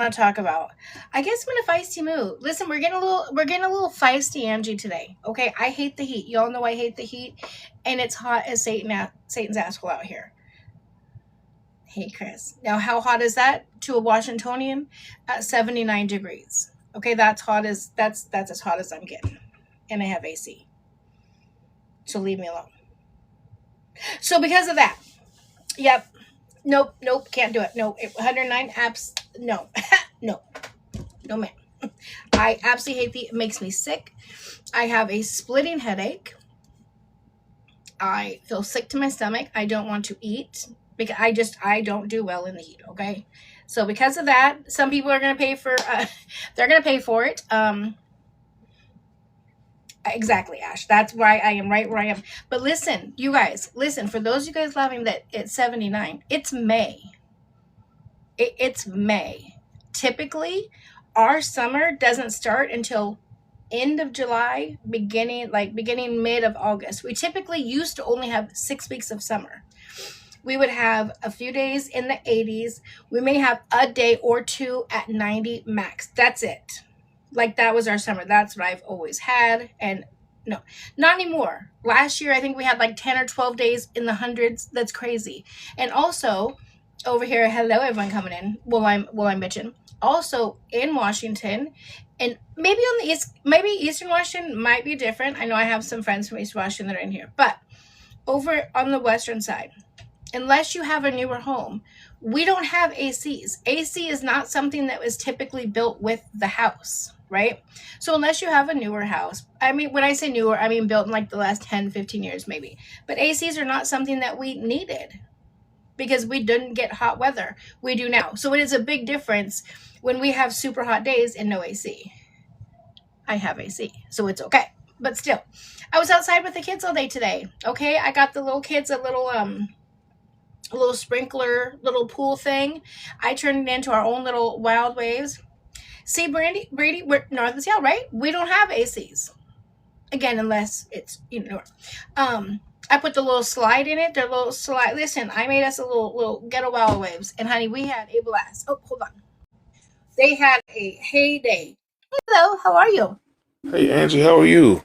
want to talk about. I guess I'm in a feisty mood. Listen, we're getting a little feisty, Angie, today. Okay, I hate the heat. Y'all know I hate the heat, and it's hot as Satan's asshole out here. Hey, Chris. Now, how hot is that to a Washingtonian? At 79 degrees. Okay, that's as hot as I'm getting, and I have AC. So leave me alone. So because of that, yep. Nope, can't do it. No, 109 apps. No, no, no, man. I absolutely hate it makes me sick. I have a splitting headache. I feel sick to my stomach. I don't want to eat because I don't do well in the heat. Okay, so because of that, some people are gonna pay for. They're gonna pay for it. Exactly, Ash. That's why I am right where I am. But listen, you guys, listen. For those of you guys laughing that it's 79, it's May. It's May. Typically, our summer doesn't start until end of July, beginning mid of August. We typically used to only have 6 weeks of summer. We would have a few days in the 80s. We may have a day or two at 90 max. That's it. Like that was our summer. That's what I've always had. And no, not anymore. Last year, I think we had like 10 or 12 days in the hundreds. That's crazy. And also over here, hello, everyone coming in while I'm bitching. Also in Washington, and maybe on the East, maybe Eastern Washington might be different. I know I have some friends from East Washington that are in here, but over on the Western side, unless you have a newer home, we don't have ACs. AC is not something that was typically built with the house, right? So unless you have a newer house, I mean, when I say newer, I mean built in like the last 10, 15 years maybe. But ACs are not something that we needed because we didn't get hot weather. We do now. So it is a big difference when we have super hot days and no AC. I have AC, so it's okay. But still, I was outside with the kids all day today, okay? I got the little kids a little sprinkler, little pool thing. I turned it into our own little wild waves. See, Brady, we're north and south, right? We don't have ACs. Again, unless it's, I put the little slide in it. They're little slide. Listen, I made us a little ghetto wild waves. And honey, we had a blast. Oh, hold on. They had a heyday. Hello, how are you? Hey Angie, how are you?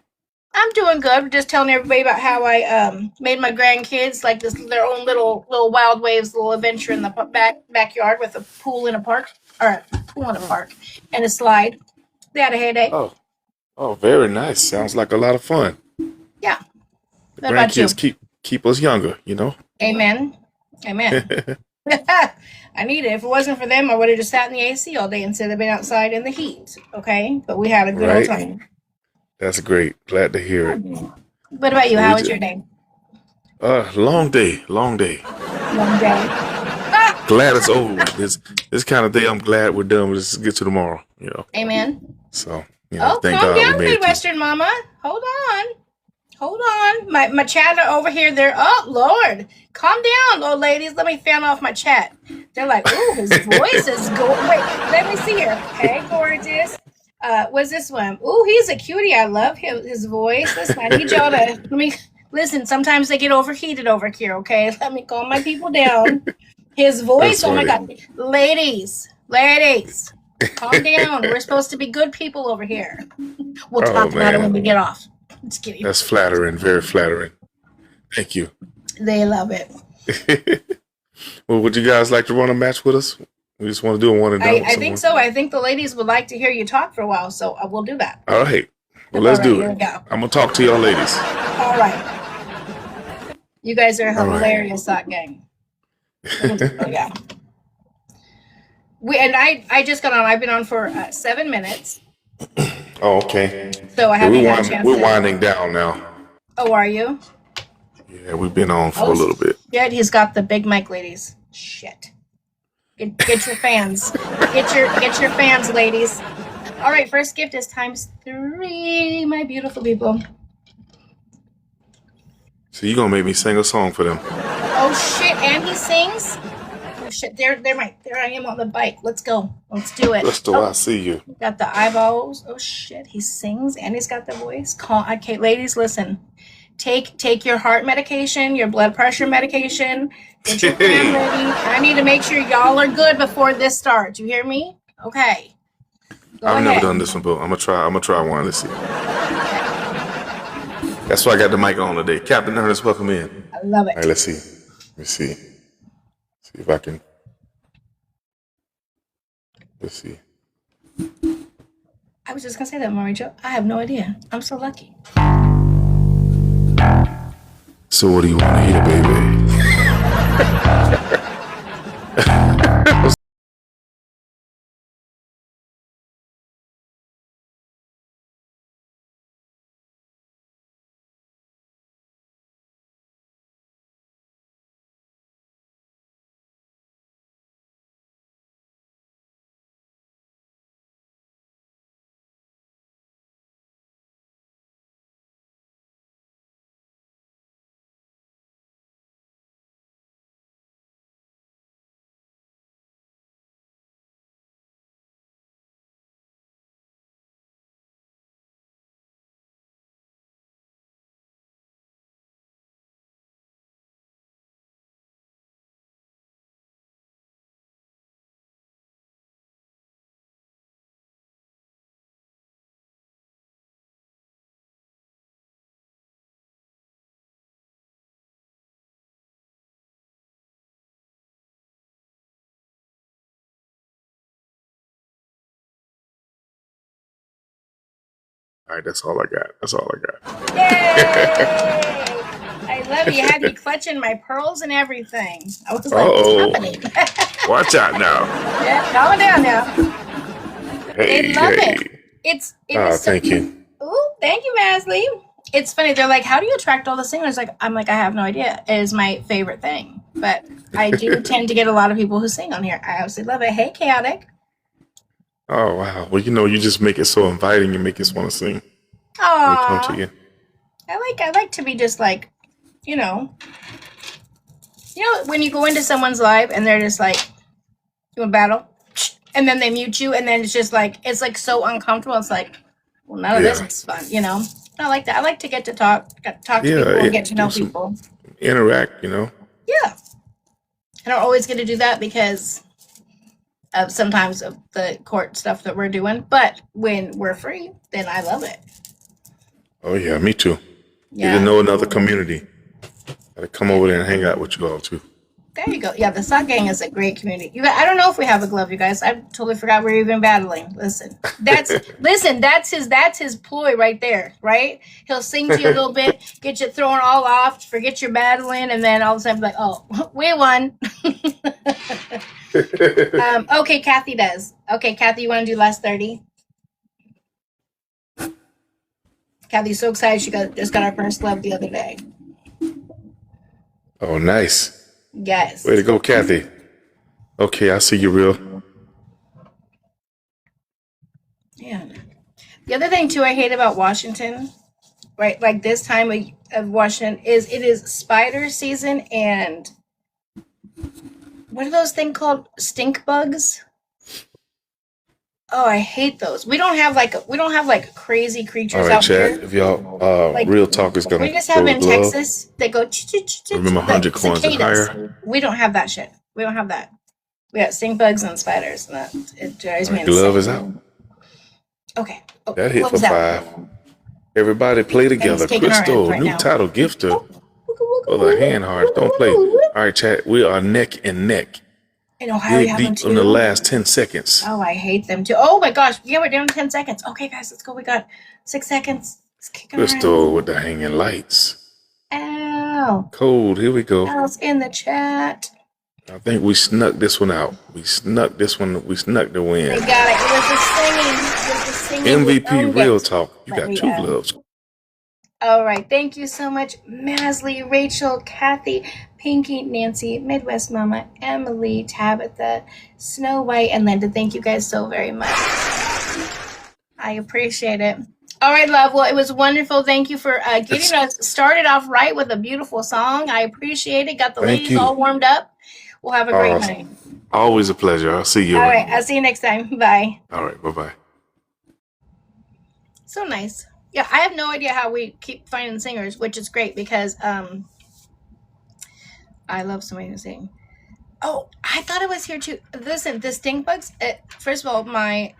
I'm doing good. Just telling everybody about how I made my grandkids like this their own little wild waves, little adventure in the backyard with a pool in a park or a pool in a park and a slide. They had a heyday. Oh, very nice. Sounds like a lot of fun. Yeah. The What about you? grandkids keep us younger, you know. Amen. Amen. I need it. If it wasn't for them, I would have just sat in the AC all day instead of being outside in the heat. Okay, but we had a good old Right? time. That's great. Glad to hear it. What about you? So How we was just your day? long day, long day. Long day. Ah! Glad it's over with. This kind of day I'm glad we're done with. Let's get to tomorrow, you know. Amen. So, Oh, thank calm God we down, made it to. Midwestern Mama. Hold on. Hold on. My chat are over here. They're, oh, Lord. Calm down, old ladies. Let me fan off my chat. They're like, ooh, his voice is going. Wait, let me see here. Hey, gorgeous. What's this one? Ooh, he's a cutie. I love his voice. Listen, I need y'all to, let me, listen, sometimes they get overheated over here, okay? Let me calm my people down. His voice, That's oh my funny. God. Ladies, calm down. We're supposed to be good people over here. We'll Oh talk about it when man, we get off. Just kidding. that's flattering. Very flattering. Thank you. They love it. Well, would you guys like to run a match with us? We just want to do a one and done with I think someone. so. I think the ladies would like to hear you talk for a while, so we'll do that. All right. Well, All let's right, do here we it. go. I'm gonna talk to y'all ladies. All right. You guys are All right. hilarious, that gang. Oh, yeah. I just got on. I've been on for 7 minutes, Oh, okay. so I Yeah, haven't had a chance we're to. winding down now. Oh, are you? Yeah, we've been on for Oh, a little bit. shit. He's got the big mic, ladies. Shit. Get your fans. Get your fans, ladies. All right, first gift is ×3, my beautiful people. So you gonna make me sing a song for them? Oh shit, and he sings. Oh shit, there I am on the bike. Let's go. Let's do it. Crystal, Oh, I see you. got the eyeballs. Oh shit, he sings and he's got the voice. Okay, ladies, listen. Take your heart medication, your blood pressure medication. Get your fan Hey, ready. I need to make sure y'all are good before this starts. You hear me? Okay. Go I've never ahead. done this one, but I'm gonna try. I'm gonna try one. Let's see. That's why I got the mic on today. Captain Ernest, welcome in. I love All it. right, let's see. Let me see. See if I can. Let's see. I was just gonna say that, Rachel. I have no idea. I'm so lucky. So what do you want to hear, baby? All right, that's all I got. That's all I got. Yay! I love you. You had me clutching my pearls and everything. I was like, what's happening? Watch out now. Yeah, calm down now. Hey, They love hey. it. It is so, thank you. Ooh, thank you, Masley. It's funny. They're like, how do you attract all the singers? I'm like, I have no idea. It is my favorite thing. But I do tend to get a lot of people who sing on here. I absolutely love it. Hey, Chaotic. Oh, wow. Well, you just make it so inviting. You make us want to sing. We come to Aww. you. I like to be just like, you know, when you go into someone's live and they're just like, you want battle? And then they mute you, and then it's like so uncomfortable. It's like, well, none of this is fun, I like that. I like to get to talk to people and get to know people. Interact, Yeah. I don't always get to do that because of sometimes of the court stuff that we're doing. But when we're free, then I love it. Oh, yeah, me too. Yeah. Get to know another community. Gotta come over there and hang out with you all, too. There you go. Yeah, the Sock Gang is a great community. You guys, I don't know if we have a glove, you guys. I totally forgot we're even battling. That's his ploy right there, right? He'll sing to you a little bit, get you thrown all off, forget you're battling, and then all of a sudden be like, oh, we won. Okay, Kathy does. Okay, Kathy, you want to do last 30? Kathy's so excited she just got her first glove the other day. Oh, nice. Yes. Way to go, Kathy. Okay, I see you real. Yeah. The other thing, too, I hate about Washington, right, like this time of Washington, is it is spider season, and what are those things called? Stink bugs? Oh, I hate those. We don't have like crazy creatures out chat, here. If y'all, real talk is gonna. We just have in Texas. They go. Remember 100 coins and higher. We don't have that shit. We don't have that. We got stink bugs and spiders, and it drives me insane. Glove is out. Okay. Oh, that hit for 5. Everybody play together. Crystal, new title gifter for the hand hearts. Don't play. All right, chat. We are neck and neck. In Ohio, you have them too. In the last 10 seconds. Oh, I hate them too. Oh my gosh. Yeah, we're down to 10 seconds. Okay, guys, let's go. We got 6 seconds. Let's kick them Crystal with the hanging lights. Ow. Cold. Here we go. Al's in the chat. I think we snuck this one out. We snuck this one. We snuck the win. We got it. It was the singing. MVP Real Talk. You got 2 gloves. All right. Thank you so much, Masley, Rachel, Kathy, Pinky, Nancy, Midwest Mama, Emily, Tabitha, Snow White, and Linda. Thank you guys so very much. I appreciate it. All right, love. Well, it was wonderful. Thank you for getting us started off right with a beautiful song. I appreciate it. Got the ladies all warmed up. We'll have a great night. Always a pleasure. I'll see you. All right. I'll see you next time. Bye. All right. Bye-bye. So nice. Yeah, I have no idea how we keep finding singers, which is great because I love somebody to sing. Oh, I thought it was here too. Listen, the stink bugs, first of all, I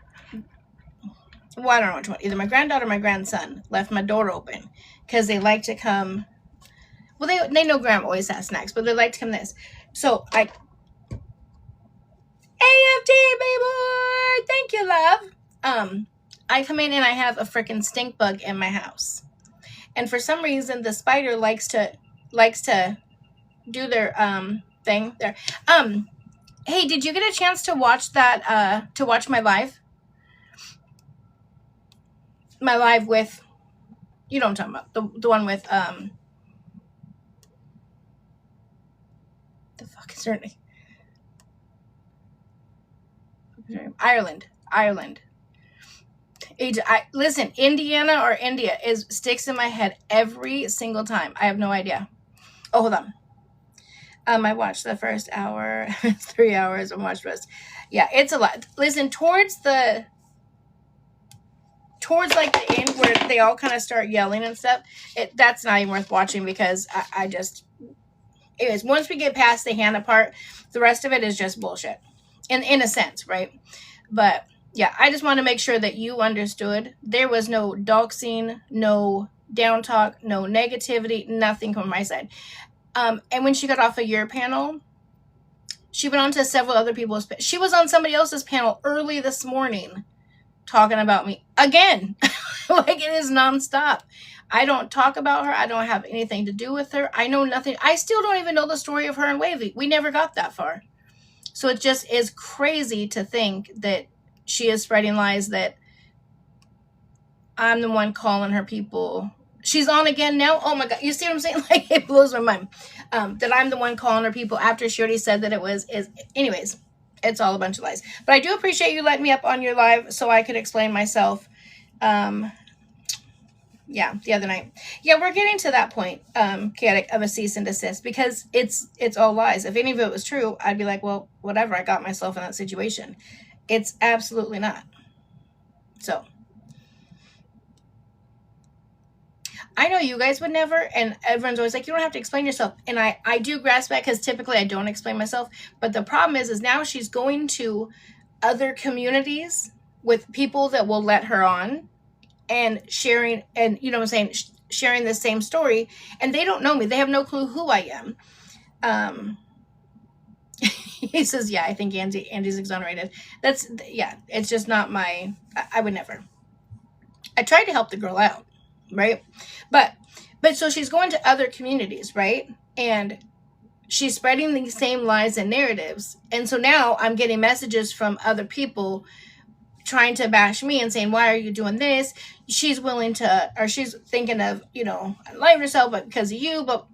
don't know which one, either my granddaughter or my grandson left my door open because they like to come. Well, they know grandma always has snacks, but they like to come this. So AFT, baby boy, thank you, love. I come in and I have a freaking stink bug in my house. And for some reason, the spider likes to do their thing there. Hey, did you get a chance to watch that? To watch my live? My live with, you know what I'm talking about, the one with the fuck is her name? Ireland. Listen, Indiana or India sticks in my head every single time. I have no idea. Oh, hold on. I watched the first hour, 3 hours, and watched the rest. Yeah, it's a lot. Listen, towards like the end where they all kind of start yelling and stuff, that's not even worth watching because I just, anyways, once we get past the Hannah part, the rest of it is just bullshit, in a sense, right? But yeah, I just want to make sure that you understood there was no doxing, no down talk, no negativity, nothing from my side. And when she got off of your panel, she went on to several other people's. She was on somebody else's panel early this morning talking about me again. Like, it is nonstop. I don't talk about her. I don't have anything to do with her. I know nothing. I still don't even know the story of her and Wavy. We never got that far. So it just is crazy to think that she is spreading lies, that I'm the one calling her people. She's on again now. Oh my God. You see what I'm saying? Like, it blows my mind. That I'm the one calling her people after she already said that it was. Anyways, it's all a bunch of lies. But I do appreciate you letting me up on your live so I could explain myself. Yeah, the other night. Yeah, we're getting to that point, chaotic, of a cease and desist, because it's all lies. If any of it was true, I'd be like, well, whatever. I got myself in that situation. It's absolutely not. So I know you guys would never, and everyone's always like, you don't have to explain yourself. And I do grasp that because typically I don't explain myself. But the problem is now she's going to other communities with people that will let her on and sharing, and you know what I'm saying, sharing the same story. And they don't know me. They have no clue who I am. He says, yeah, I think Andy's exonerated. Yeah, it's just not I would never. I tried to help the girl out. Right. But so she's going to other communities, right? And she's spreading these same lies and narratives. And so now I'm getting messages from other people trying to bash me and saying, why are you doing this? She's willing to, or she's thinking of, unaliving herself, but because of you, but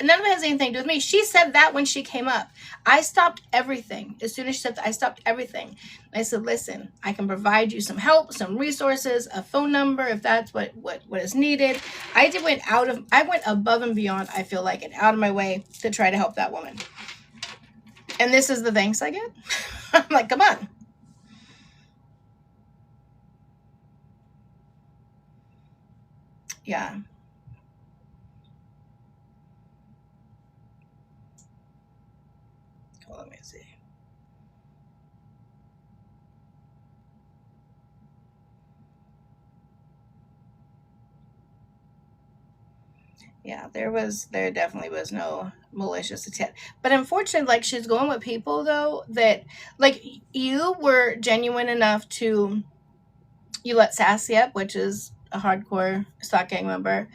none of it has anything to do with me. She said that when she came up. I stopped everything. As soon as she said that, I stopped everything. I said, listen, I can provide you some help, some resources, a phone number, if that's what is needed. I went above and beyond, I feel like, and out of my way to try to help that woman. And this is the thanks I get? I'm like, come on. Yeah. Let me see. Yeah, there definitely was no malicious intent. But unfortunately, like, she's going with people though that, like, you were genuine enough to, you let Sassy up, which is a hardcore stock gang member.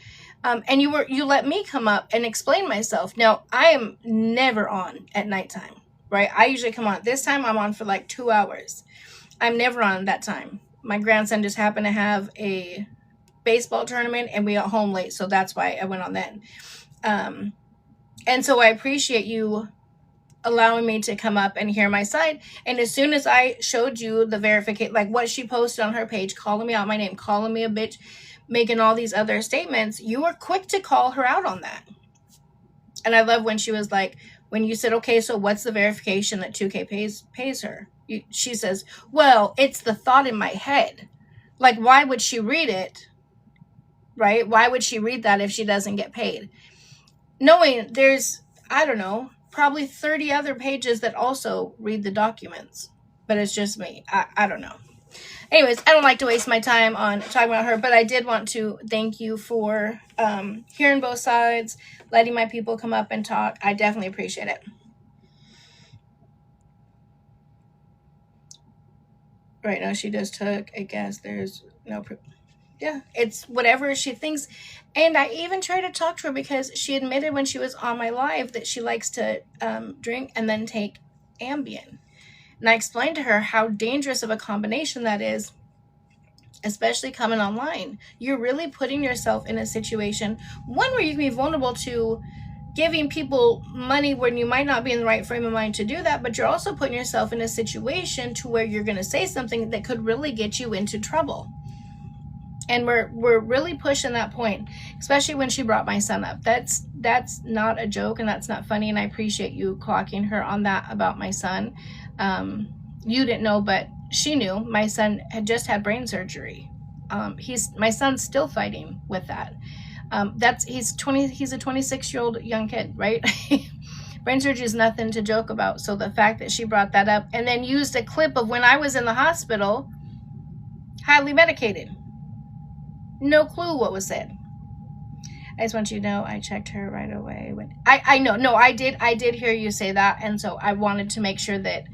And you let me come up and explain myself. Now, I am never on at nighttime. Right? I usually come on. This time I'm on for like 2 hours. I'm never on that time. My grandson just happened to have a baseball tournament and we got home late. So that's why I went on then. And so I appreciate you allowing me to come up and hear my side. And as soon as I showed you the verification, like what she posted on her page, calling me out my name, calling me a bitch, making all these other statements, you were quick to call her out on that. And I love when she was like, when you said, okay, so what's the verification that 2K pays her? She says, well, it's the thought in my head. Like, why would she read it? Right? Why would she read that if she doesn't get paid? Knowing there's, I don't know, probably 30 other pages that also read the documents, but it's just me. I don't know. Anyways, I don't like to waste my time on talking about her, but I did want to thank you for hearing both sides, letting my people come up and talk. I definitely appreciate it. Right now, she just took, I guess there's no proof. Yeah, it's whatever she thinks. And I even tried to talk to her because she admitted when she was on my live that she likes to drink and then take Ambien. And I explained to her how dangerous of a combination that is, especially coming online. You're really putting yourself in a situation, one, where you can be vulnerable to giving people money when you might not be in the right frame of mind to do that, but you're also putting yourself in a situation to where you're going to say something that could really get you into trouble. And we're really pushing that point, especially when she brought my son up. That's not a joke, and that's not funny, and I appreciate you clocking her on that about my son. You didn't know, but she knew. My son had just had brain surgery. My son's still fighting with that. He's a 26-year-old young kid, right? Brain surgery is nothing to joke about. So the fact that she brought that up and then used a clip of when I was in the hospital, highly medicated, no clue what was said. I just want you to know I checked her right away. I know, no, I did hear you say that, and so I wanted to make sure that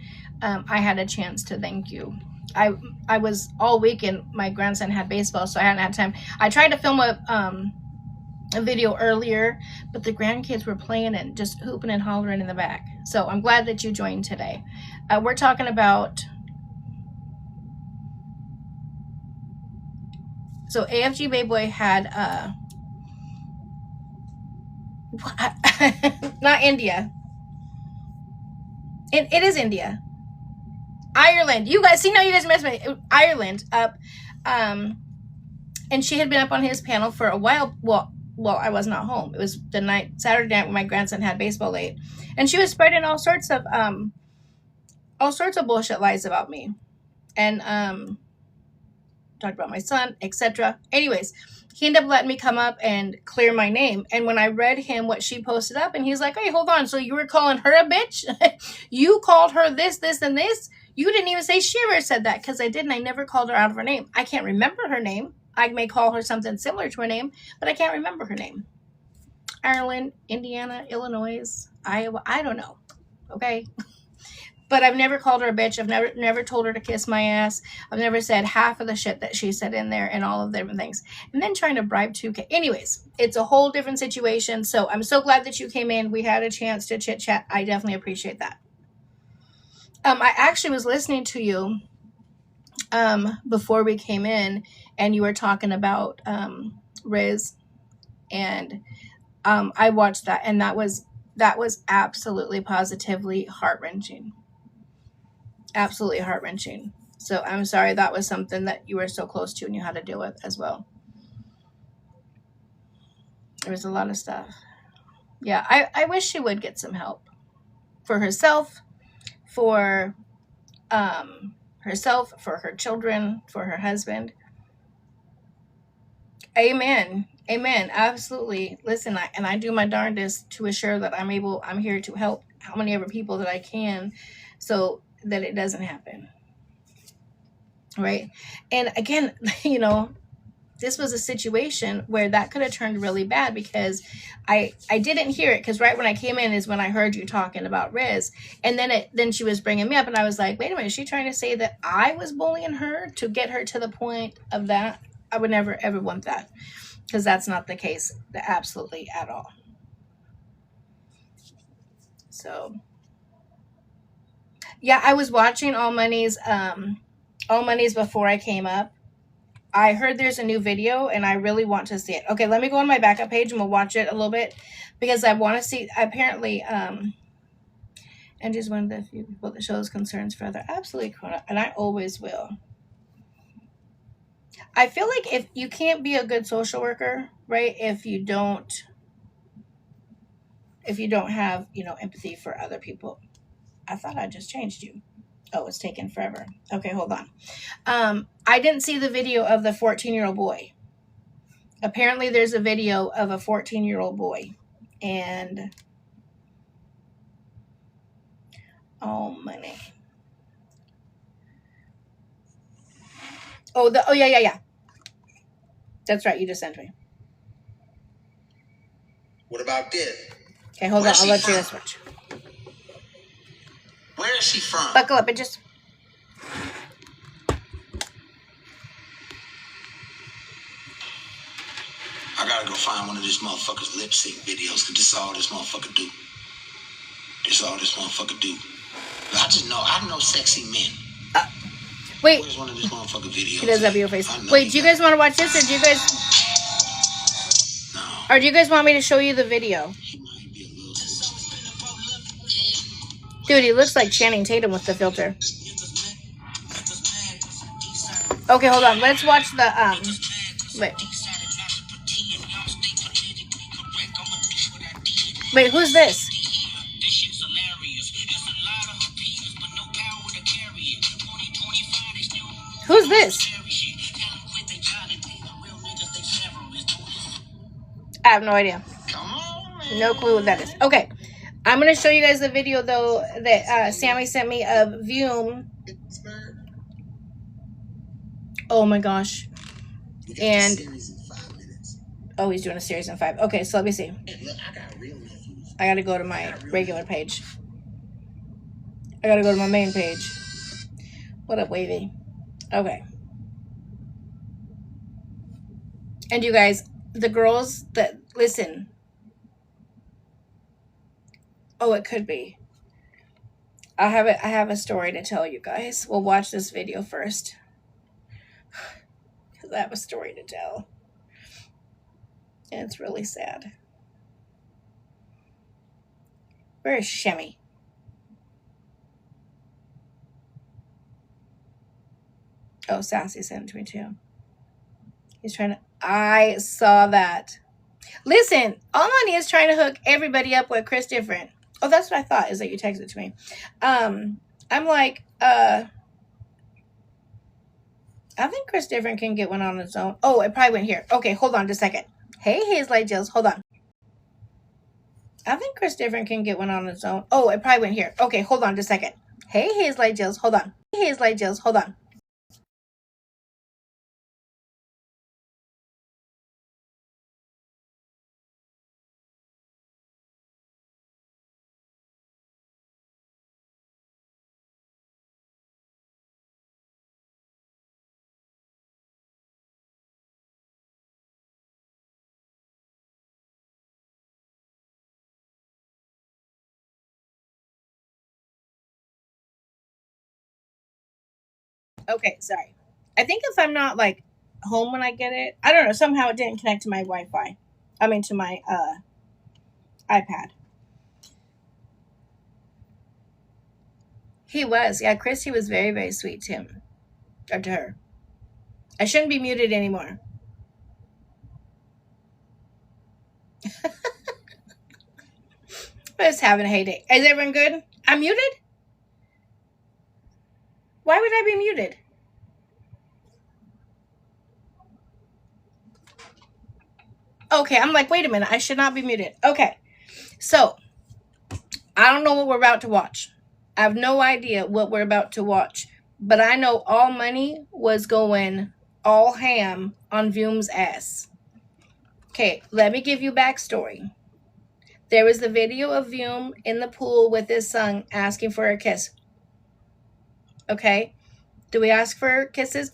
I had a chance to thank you. I was all weekend. My grandson had baseball, so I hadn't had time. I tried to film a video earlier, but the grandkids were playing and just hooping and hollering in the back. So I'm glad that you joined today. We're talking about, so AFG Bayboy had not India. It is India. Ireland. You guys see, now you guys messed me. Ireland up, and she had been up on his panel for a while. Well, I was not home. It was the Saturday night when my grandson had baseball late, and she was spreading all sorts of bullshit lies about me, and talked about my son, etc. Anyways, he ended up letting me come up and clear my name. And when I read him what she posted up, and he's like, "Hey, hold on. So you were calling her a bitch? You called her this, and this. You didn't even say she ever said that," because I didn't. I never called her out of her name. I can't remember her name. I may call her something similar to her name, but I can't remember her name. Ireland, Indiana, Illinois, Iowa. I don't know. Okay. But I've never called her a bitch. I've never told her to kiss my ass. I've never said half of the shit that she said in there and all of the different things. And then trying to bribe 2K. Anyways, it's a whole different situation. So I'm so glad that you came in. We had a chance to chit chat. I definitely appreciate that. I actually was listening to you before we came in, and you were talking about Riz, and I watched that, and that was absolutely positively heart-wrenching. Absolutely heart-wrenching. So I'm sorry that was something that you were so close to and you had to deal with as well. There was a lot of stuff. Yeah, I wish she would get some help for herself, for her children, for her husband. Amen. Absolutely. Listen, I do my darndest to assure that I'm here to help how many ever people that I can, so that it doesn't happen. Right. And again, this was a situation where that could have turned really bad, because I didn't hear it, because right when I came in is when I heard you talking about Riz, and then she was bringing me up, and I was like, wait a minute, is she trying to say that I was bullying her to get her to the point of that? I would never ever want that, because that's not the case, absolutely at all. So yeah, I was watching All Money's before I came up. I heard there's a new video and I really want to see it. Okay, let me go on my backup page and we'll watch it a little bit, because I want to see, apparently, and just one of the few people that shows concerns further. Absolutely, Corona, and I always will. I feel like if you can't be a good social worker, right, if you don't have, empathy for other people. I thought I just changed you. Oh, it's taken forever. Okay, hold on. I didn't see the video of the 14-year-old boy. Apparently, there's a video of a 14-year-old boy. And All money. Oh, yeah. That's right. You just sent me. What about this? Okay, hold on. I'll let you guys watch. Where is she from? Buckle up and just. I gotta go find one of this motherfucker's lip sync videos, cause this is all this motherfucker do. This is all this motherfucker do. I know sexy men. Wait. Where's one of this motherfucker videos? He does have your face. Wait, do you guys want to watch this, or do you guys? No. Or do you guys want me to show you the video? Dude, he looks like Channing Tatum with the filter. Okay, hold on. Let's watch the Wait, who's this? Who's this? I have no idea. No clue what that is. Okay. I'm going to show you guys the video, though, that Sammy sent me of Vium. Oh, my gosh. And, oh, he's doing a series in 5. Okay, so let me see. I got to go to my regular page. I got to go to my main page. What up, Wavy? Okay. And you guys, the girls that, listen. Oh, it could be. I have a story to tell you guys. We'll watch this video first. Because I have a story to tell. And it's really sad. Where is Shemmy? Oh, Sassy sent it to me too. He's trying to... I saw that. Listen, all I need is trying to hook everybody up with Chris Different. Oh, that's what I thought, is that you texted it to me. I'm like, I think Chris Different can get one on his own. Oh, it probably went here. Okay, hold on just a second. Hey, Hazelight Jills, hold on. I think Chris Different can get one on his own. Oh, it probably went here. Okay, hold on just a second. Hey, Hazelight Jills, hold on. Hey, Hazelight Jills, hold on. Okay, sorry. I think if I'm not, like, home when I get it, I don't know, somehow it didn't connect to my Wi-Fi. I mean, to my iPad. He was. Yeah, Chris, he was very, very sweet to him. Or to her. I shouldn't be muted anymore. I was having a heyday. Is everyone good? I'm muted? Why would I be muted? Okay, I'm like, wait a minute. I should not be muted. Okay. So, I don't know what we're about to watch. I have no idea what we're about to watch. But I know All Money was going all ham on Vium's ass. Okay, let me give you backstory. There was the video of Vium in the pool with his son asking for a kiss. Okay? Do we ask for kisses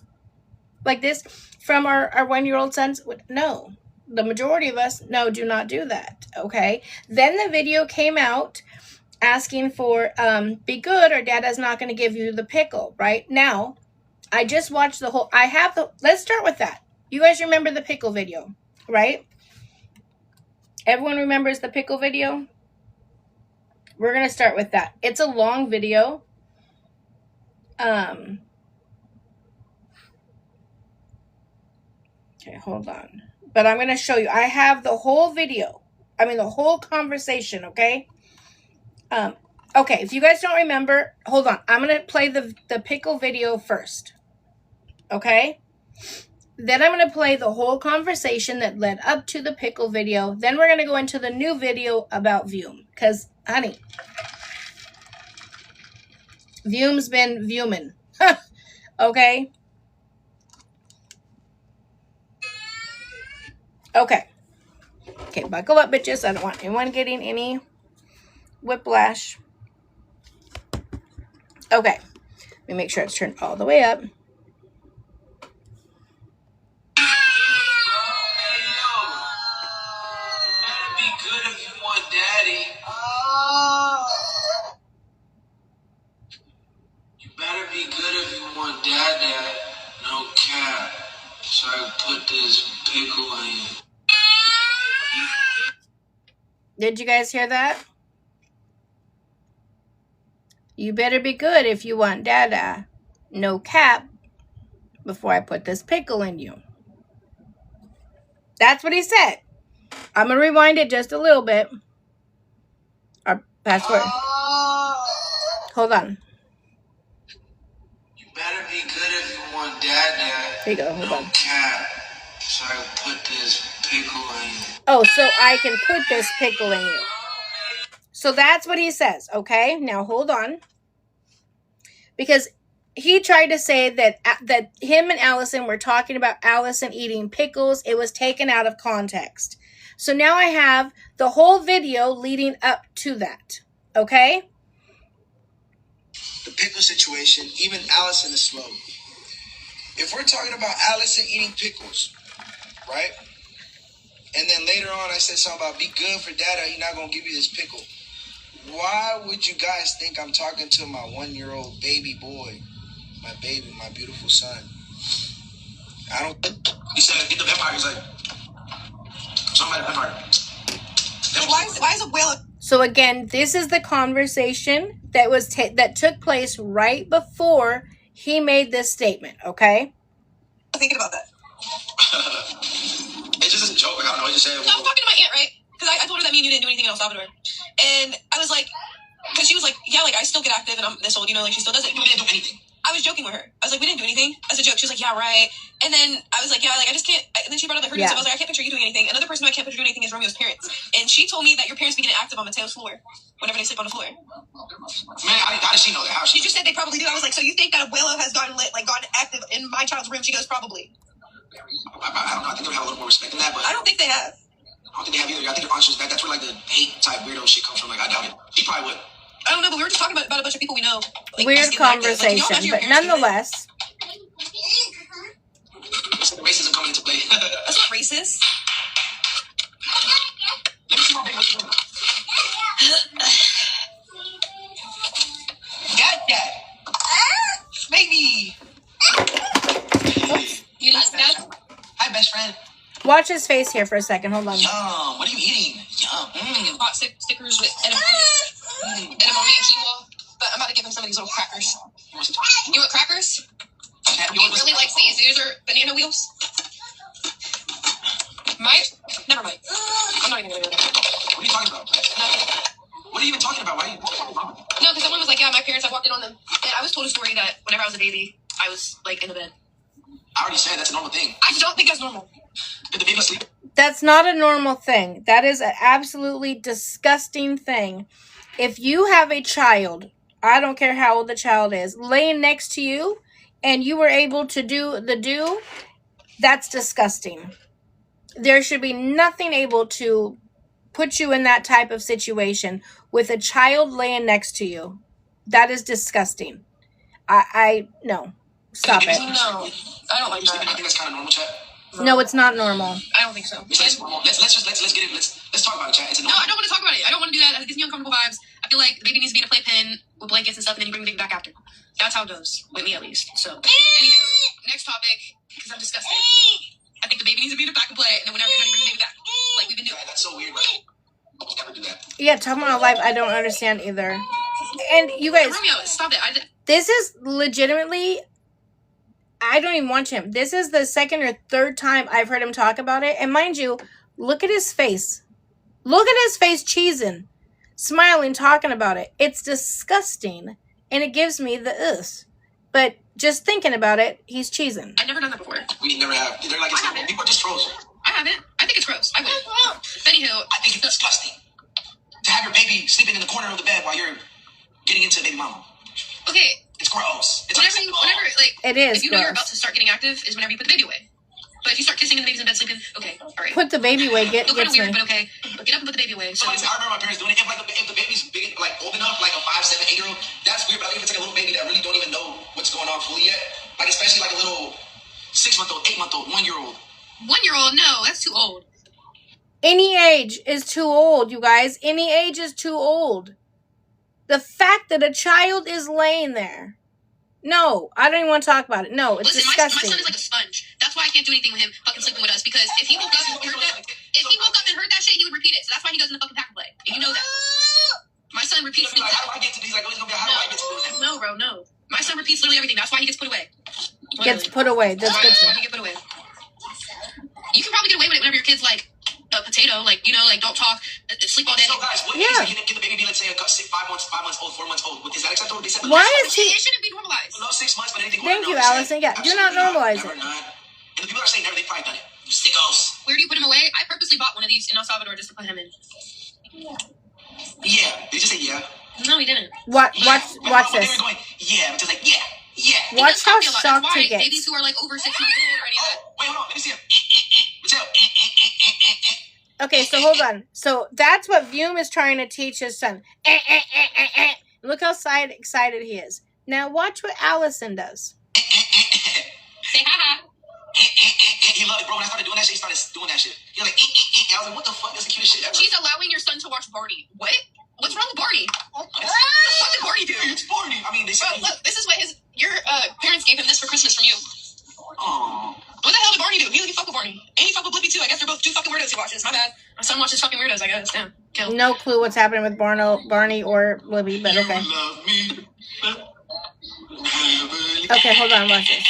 like this from our 1-year-old sons? No. The majority of us, no, do not do that. Okay? Then the video came out asking for, be good or Dada's not going to give you the pickle, right? Now, I just watched the whole, let's start with that. You guys remember the pickle video, right? Everyone remembers the pickle video? We're going to start with that. It's a long video. Okay, hold on. But I'm going to show you. I have the whole video. I mean, the whole conversation, okay? Okay, if you guys don't remember, hold on. I'm going to play the pickle video first. Okay? Then I'm going to play the whole conversation that led up to the pickle video. Then we're going to go into the new video about Vium. Because, honey, Vium's been viewing. Okay. Okay. Okay, buckle up, bitches. I don't want anyone getting any whiplash. Okay. Let me make sure it's turned all the way up. No cap. So I put this pickle in you. Did you guys hear that? You better be good if you want dada. No cap. Before I put this pickle in you. That's what he said. I'm going to rewind it just a little bit. Our password. Hold on. You better be good if you want dada. There you go. Hold on. Cap. So I put this pickle in you. Oh, so I can put this pickle in you. So that's what he says. Okay. Now hold on. Because he tried to say that him and Allison were talking about Allison eating pickles. It was taken out of context. So now I have the whole video leading up to that. Okay? The pickle situation, even Allison is slow. If we're talking about Allison eating pickles, right? And then later on I said something about be good for dada, he's not going to give you this pickle. Why would you guys think I'm talking to my 1-year-old baby boy? My baby, my beautiful son. I don't... He said, get the vampire. He's like, somebody vampire. Why is a whale... So again, this is the conversation that was that took place right before he made this statement, okay? Thinking about that. It's just a joke. I don't know. I just said... No, I'm talking to my aunt, right? Because I told her that me and you didn't do anything in El Salvador. And I was like... Because she was like, yeah, like, I still get active and I'm this old, you know, like, she still does it. We didn't do anything. I was joking with her. I was like, we didn't do anything. As a joke. She was like, yeah, right. And then I was like, yeah, like, I just can't. And then she brought up the herding stuff. I was like, I can't picture you doing anything. Another person who I can't picture doing anything is Romeo's parents. And she told me that your parents be getting active on Mateo's floor whenever they sleep on the floor. Man, how does she know that? How she just said they probably do. I was like, so you think that Abuela has gotten active in my child's room? She goes, probably. I don't know. I think they have a little more respect than that, but I don't think they have. I don't think they have either. I think they're conscious. That's where, like, the hate type weirdo shit comes from. Like, I doubt it. She probably would. I don't know, but we were just talking about a bunch of people we know. Like, weird conversation, like, but nonetheless. Racism coming into play. That's not racist. Let me see how big what's going on. Dad. Baby. You like that? Hi, best friend. Watch his face here for a second. Hold on. Yum. What are you eating? Yum. Hot stickers with edamame and quinoa. But I'm about to give him some of these little crackers. You want crackers? He really likes these. These are banana wheels. Never mind. I'm not even going to go there. What are you talking about? What are you even talking about? Why are you... No, because someone was like, yeah, my parents, I walked in on them. And I was told a story that whenever I was a baby, I was, like, in the bed. I already said that's a normal thing. I don't think that's normal. Did the baby sleep? That's not a normal thing. That is an absolutely disgusting thing. If you have a child, I don't care how old the child is, laying next to you, and you were able to do the do, that's disgusting. There should be nothing able to put you in that type of situation with a child laying next to you. That is disgusting. No. Stop it. No, I don't like that. I think that's kind of normal, chat. No, it's not normal. I don't think so. Let's get it. Let's talk about it, chat. No, I don't want to talk about it. I don't want to do that. It gives me uncomfortable vibes. I feel like the baby needs to be in a playpen with blankets and stuff, and then you bring the baby back after. That's how it goes with me, at least. So, anywho, next topic, because I'm disgusted. I think the baby needs to be in a pack and play, and then whenever you're ready, bring the baby back, like we've been doing. Yeah, that's so weird. Right? Never do that. Yeah, talking about life, I don't understand either. And you guys, Romeo, stop it. This is legitimately, I don't even watch him. This is the second or third time I've heard him talk about it. And mind you, look at his face. Look at his face cheesing, smiling, talking about it. It's disgusting. And it gives me the ugh. But just thinking about it, he's cheesing. I've never done that before. We never have. They're like, people are just trolls. I haven't. I think it's gross. I would. Anywho, I think it's disgusting to have your baby sleeping in the corner of the bed while you're getting into baby mama. Okay. It's gross. It's whenever, like, it is. If you know you're about to start getting active, is whenever you put the baby away. But if you start kissing and the baby's in bed sleeping, okay, all right. Put the baby away. It's kind of weird, but okay. But get up and put the baby away. So I remember my parents doing it. If the baby's big, like old enough, like a 5, 7, 8-year-old, that's weird. But if it's like a little baby that really don't even know what's going on fully yet, like especially like a little 6-month-old, 8-month-old, 1-year-old. 1-year-old, no, that's too old. Any age is too old, you guys. Any age is too old. The fact that a child is laying there. No, I don't even want to talk about it. No, it's disgusting. My son is like a sponge. That's why I can't do anything with him fucking sleeping with us. Because if he woke up and heard that shit, he would repeat it. So that's why he goes in the fucking pack and play. And you know that. My son repeats. He's like, how do I get to? He's like, oh, he's gonna be how do I get to doing that? No, bro, no. My son repeats literally everything. That's why he gets put away. Gets put away. That's good. He get put away. You can probably get away with it whenever your kid's like a potato, like, you know, like don't talk, sleep all day. So guys, what if get the baby be, let's say 5 months old, 4 months old? Is that acceptable? They said, why is he? It shouldn't be normalized. No, 6 months, but anything. Thank you, Allison. Yeah, do not normalize it. And the people that are saying never, they probably done it. You sickos. Where do you put him away? I purposely bought one of these in El Salvador just to put him in. Yeah. Did you say yeah? No, he didn't. Watch this. They were going, yeah, but just like yeah. Watch how shocked he gets. Babies who are like over 6 months old or any of that. Oh, wait, hold on. Let me see him. Okay, so hold on. So that's what Vium is trying to teach his son. Look how excited he is. Now watch what Allison does. Say ha. He loved it, bro. When I started doing that shit, he started doing that shit. He was like, I was like, what the fuck? That's the cutest shit ever. She's allowing your son to watch Barney. What? What's wrong with Barney? What the fuck did Barney do? It's Barney. I mean, they said. Bro, look, this is what your parents gave him this for Christmas from you. Oh. What the hell did Barney do? He fuck with Barney. And he fuck with Blippi too. I guess they're both two fucking weirdos he watches. My bad. My son watches fucking weirdos, I guess. Damn. Kill. No clue what's happening with Barney or Blippi, but okay. You love me. Okay, hold on, watch this.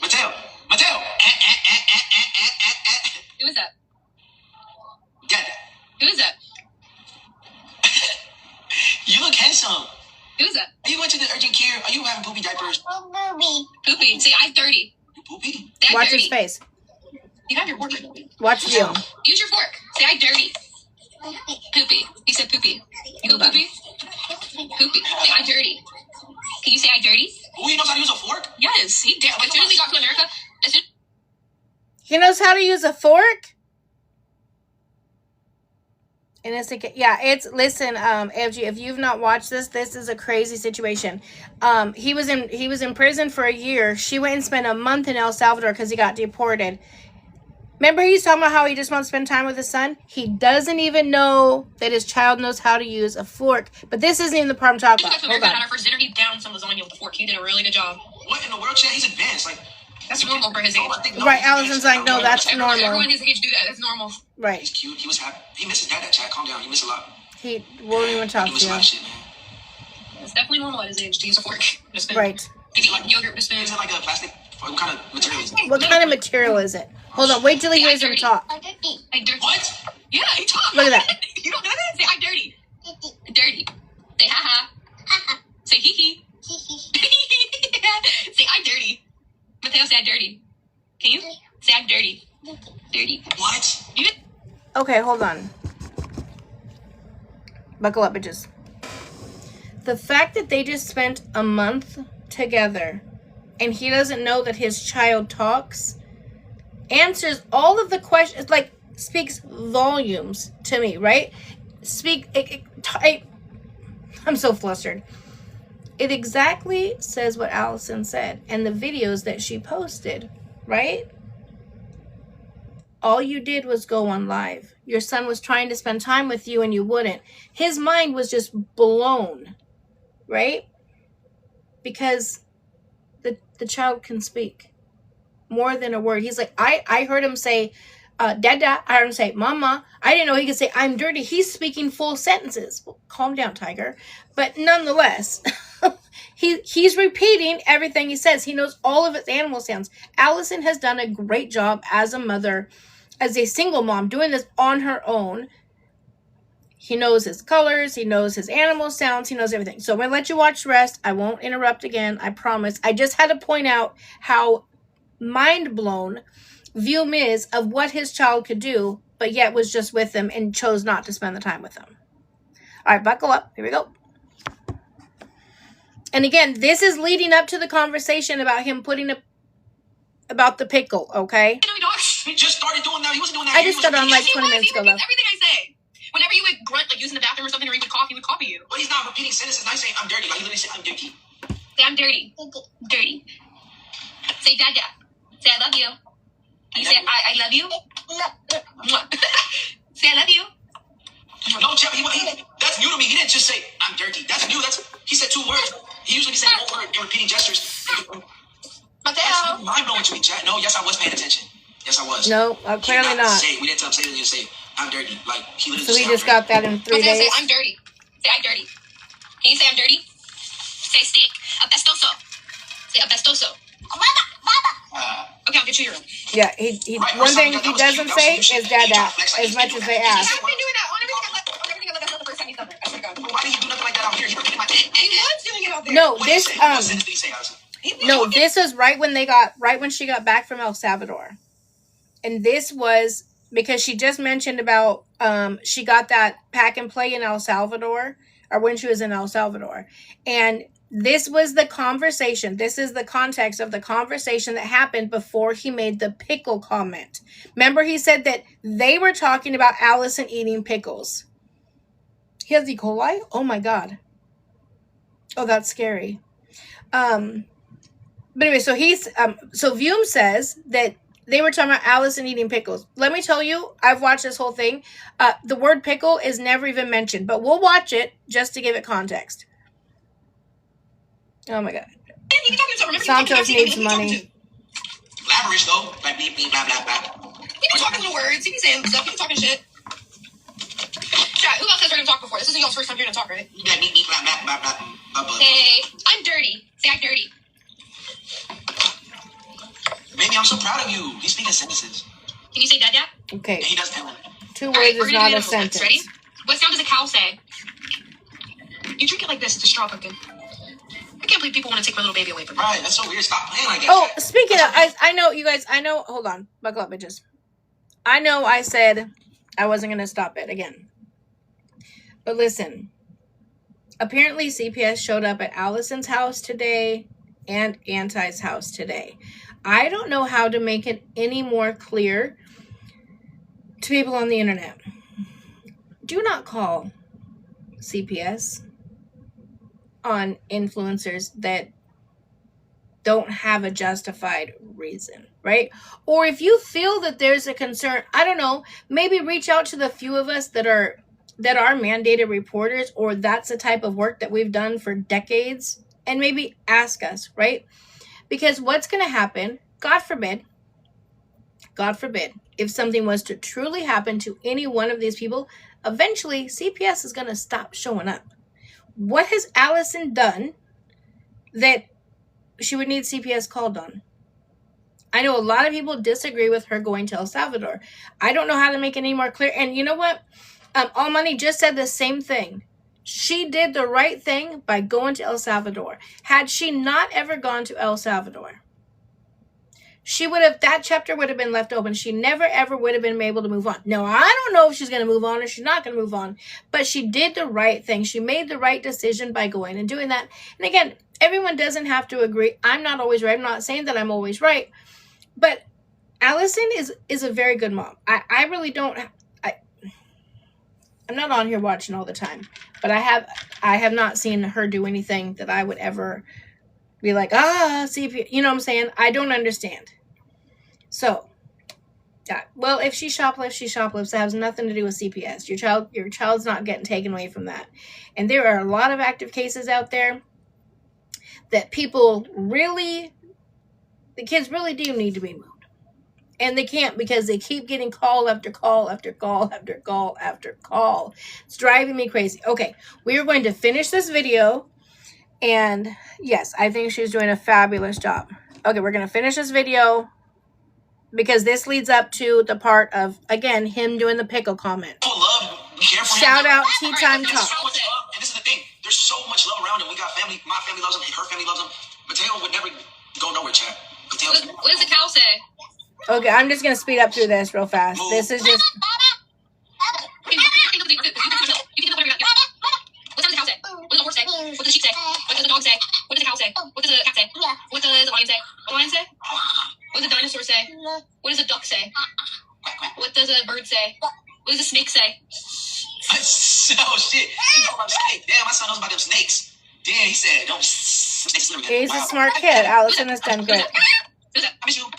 Mateo. Who is that? Dad. Who is that? You look handsome. Who is that? Are you going to the urgent care? Are you having poopy diapers? Poopy. Say I'm dirty. You poopy? Say, Watch dirty. his face. You have your fork. Watch Vium. Use your fork. Say I dirty. Poopy. He said poopy. You go poopy? Poopy. Say I dirty. Can you say I dirty? Oh, he knows how to use a fork? Yes. He did. As soon as he got to America, He knows how to use a fork? And it's like, yeah, listen, FG, if you've not watched this is a crazy situation. He was in prison for a year. She went and spent a month in El Salvador because he got deported. Remember he's talking about how he just wants to spend time with his son? He doesn't even know that his child knows how to use a fork. But this isn't even the part I'm talking about. Hold on. At our first dinner, he downed some lasagna with a fork. He did a really good job. What in the world, Chad? He's advanced. Like, that's normal for his age. Right, Allison's like, no, that's normal. Everyone his age do that. That's normal. Right. He's cute. He was happy. He misses dad, that Chad. Calm down. He missed a lot. He won't even talk to He missed a lot you. of shit, man. It's definitely normal at his age to use a fork. Right. If you like yogurt, just Is it like a plastic? What kind of material is it? What kind of material is it? Hold on, wait till he hears him talk. I dirty. What? Yeah, he talks. Look at that. You don't know that? Say I dirty. Dirty. Say ha ha. Say hee hee. Say I dirty. Mateo, say I dirty. Can you? Say I'm dirty. Dirty. What? Okay, hold on. Buckle up, bitches. The fact that they just spent a month together and he doesn't know that his child talks answers all of the questions, like speaks volumes to me, right? I'm so flustered. It exactly says what Allison said and the videos that she posted, right? All you did was go on live. Your son was trying to spend time with you and you wouldn't. His mind was just blown, right? Because the child can speak more than a word. He's like, I heard him say, Dada. I heard him say, Mama. I didn't know he could say, I'm dirty. He's speaking full sentences. Well, calm down, Tiger. But nonetheless, he's repeating everything he says. He knows all of its animal sounds. Allison has done a great job as a mother, as a single mom, doing this on her own. He knows his colors. He knows his animal sounds. He knows everything. So I'm going to let you watch the rest. I won't interrupt again. I promise. I just had to point out how mind blown Vium is of what his child could do, but yet was just with him and chose not to spend the time with him. All right, buckle up. Here we go. And again, this is leading up to the conversation about him about the pickle, okay? He just started doing that. He wasn't doing that. I just got on like 20 minutes ago. Everything I say. Whenever you would grunt, like using the bathroom or something, or he would cough, he would copy you. But he's not repeating sentences. Not saying I'm dirty. Like he literally said I'm dirty. Say I'm dirty. Dirty. Say dada. Say I love you. Can you say I love you? Say I love you. No, Chad, that's new to me. He didn't just say I'm dirty. That's new. He said 2 words. He usually said 1 word and repeating gestures. Mateo. Mind blowing to me, Chad. No, yes, I was paying attention. Yes, I was. No, clearly not. We didn't tell him to say I'm dirty. Like he literally. So he just got that in 3 days. Say I'm dirty. Say I'm dirty. Can you say I'm dirty? Say stink. Apestoso. Say apestoso. Okay, I'll get you your own. Yeah, right, one thing he doesn't say is dada, as much as they ask. I've been doing that on everything I look at. That's not the first time he's done that. I swear to God. Why did he do nothing like that out here? He repeated my He was doing it out there. No, What this did he say, Allison? no, this was right when she got back from El Salvador. And this was because she just mentioned about she got that pack and play in El Salvador, or when she was in El Salvador. And this was the conversation. This is the context of the conversation that happened before he made the pickle comment. Remember, he said that they were talking about Allison eating pickles. He has E. coli? Oh my God. Oh, that's scary. But anyway, so so Vium says that they were talking about Allison eating pickles. Let me tell you, I've watched this whole thing. The word pickle is never even mentioned, but we'll watch it just to give it context. Oh my God. Santos needs money. Blabberish though, like beep beep blah blah blah. He be talking little words. He be saying stuff. He be talking shit. Chat, who else has heard him talk before? This isn't y'all's first time hearing him talk, right? You got beep beep blah blah blah blah. Say I'm dirty. Say I'm dirty. Baby, I'm so proud of you. He's speaking sentences. Can you say dada? Okay. And he does that. 2 words is not a sentence. Ready? What sound does a cow say? You drink it like this. It's a straw pumpkin. I can't believe people want to take my little baby away from me. Right, that's so weird. Stop playing like that. Oh, speaking of, I know, you guys, hold on. Buckle up, bitches. I know I said I wasn't going to stop it again. But listen, apparently CPS showed up at Allison's house today and Anti's house today. I don't know how to make it any more clear to people on the internet. Do not call CPS on influencers that don't have a justified reason, right? Or if you feel that there's a concern, I don't know, maybe reach out to the few of us that are mandated reporters, or that's the type of work that we've done for decades, and maybe ask us, right? Because what's going to happen, God forbid, if something was to truly happen to any one of these people, eventually CPS is going to stop showing up. What has Allison done that she would need CPS called on? I know a lot of people disagree with her going to El Salvador. I don't know how to make it any more clear. And you know what? All Money just said the same thing. She did the right thing by going to El Salvador. Had she not ever gone to El Salvador, that chapter would have been left open. She never ever would have been able to move on. Now, I don't know if she's going to move on or she's not going to move on, but she did the right thing. She made the right decision by going and doing that. And again, everyone doesn't have to agree. I'm not always right. I'm not saying that I'm always right, but Allison is a very good mom. I really don't. I'm not on here watching all the time, but I have not seen her do anything that I would ever be like, CPS, you know what I'm saying? I don't understand. So, yeah, well, if she shoplifts, she shoplifts. That has nothing to do with CPS. Your child's not getting taken away from that. And there are a lot of active cases out there that the kids really do need to be moved. And they can't because they keep getting call after call after call after call after call. It's driving me crazy. Okay, we are going to finish this video. And yes, I think she's doing a fabulous job. Okay, we're going to finish this video because this leads up to the part of, again, him doing the pickle comment. Shout out Tea Time Talk. And this is the thing. There's so much love around him. We got family. My family loves him. Her family loves him. Mateo would never go nowhere, Chad. What does the cow say? Okay, I'm just going to speed up through this real fast. This is just... What does the cow say? What does the horse say? What does the sheep say? What does the dog say? What does a cat say? What does a lion say? What does a lion say? What does a dinosaur say? What does a duck say? What does a bird say? What does a snake say? Oh shit! He know about snakes. Damn, my son knows about them snakes. Damn, he said don't. He's a smart kid. Allison has done good. Who's that? I miss you.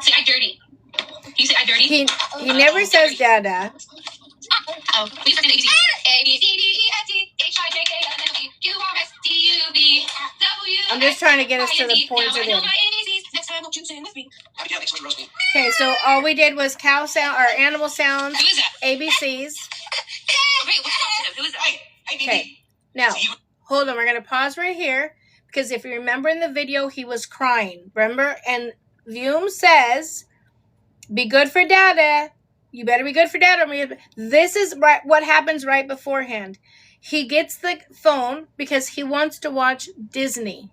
Say I dirty. Can you say I dirty? He never says dada. Oh, we freaking ABC. A B C D E F G H I J K L M N O P Q R S T U V W. I'm just trying to get us to the point of it. Next time, don't you say with me. Okay, so all we did was cow sound or animal sounds, Who is that? ABCs. Wait, what's up? Who is that? Okay, now hold on. We're gonna pause right here because if you remember in the video, he was crying. Remember, and Vium says, "Be good for Dada. You better be good for Dada." This is right. What happens right beforehand? He gets the phone because he wants to watch Disney.